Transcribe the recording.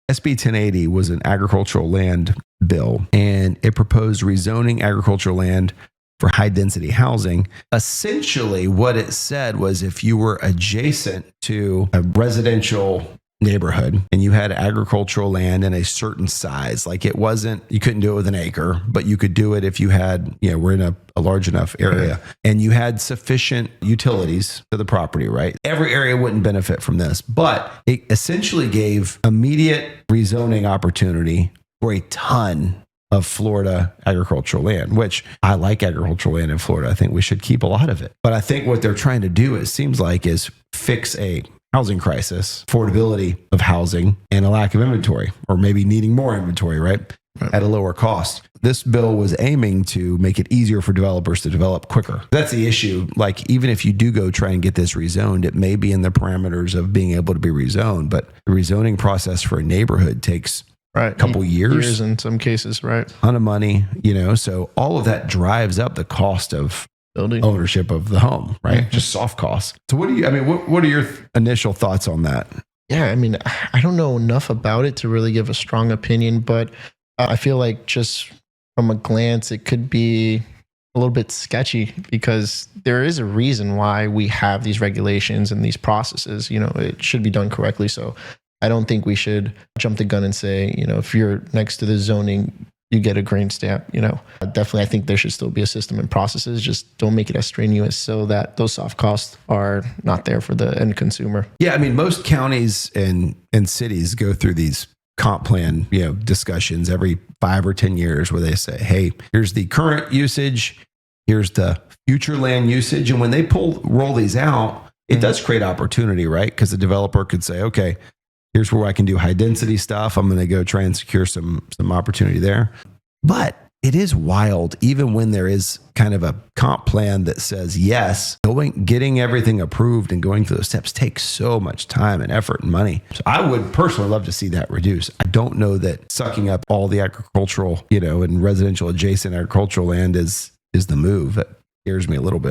SB 1080 was an agricultural land bill, and it proposed rezoning agricultural land for high density housing. Essentially, what it said was if you were adjacent to a residential neighborhood and you had agricultural land in a certain size, like it wasn't, you couldn't do it with an acre, but you could do it if you had, we're in a large enough area and you had sufficient utilities to the property, right? Every area wouldn't benefit from this, but it essentially gave immediate rezoning opportunity for a ton of Florida agricultural land, which I like agricultural land in Florida. I think we should keep a lot of it. But I think what they're trying to do, it seems like, is fix a housing crisis, affordability of housing, and a lack of inventory, or maybe needing more inventory, right? At a lower cost. This bill was aiming to make it easier for developers to develop quicker. That's the issue. Like, even if you do go try and get this rezoned, it may be in the parameters of being able to be rezoned, but the rezoning process for a neighborhood takes a couple years in some cases, right? A ton of money, so all of that drives up the cost of building ownership of the home, right? Mm-hmm. Just soft costs. So what are your initial thoughts on that? Yeah, I mean, I don't know enough about it to really give a strong opinion, but I feel like just from a glance, it could be a little bit sketchy because there is a reason why we have these regulations and these processes. It should be done correctly. So I don't think we should jump the gun and say, if you're next to the zoning, you get a green stamp. Definitely, I think there should still be a system and processes. Just don't make it as strenuous so that those soft costs are not there for the end consumer. Yeah, I mean, most counties and cities go through these comp plan, discussions every 5 or 10 years where they say, hey, here's the current usage, here's the future land usage. And when they roll these out, it does create opportunity, right? Because the developer could say, okay, here's where I can do high density stuff. I'm going to go try and secure some opportunity there. But it is wild, even when there is kind of a comp plan that says yes, getting everything approved and going through those steps takes so much time and effort and money. So I would personally love to see that reduce. I don't know that sucking up all the agricultural, and residential adjacent agricultural land is the move. That scares me a little bit.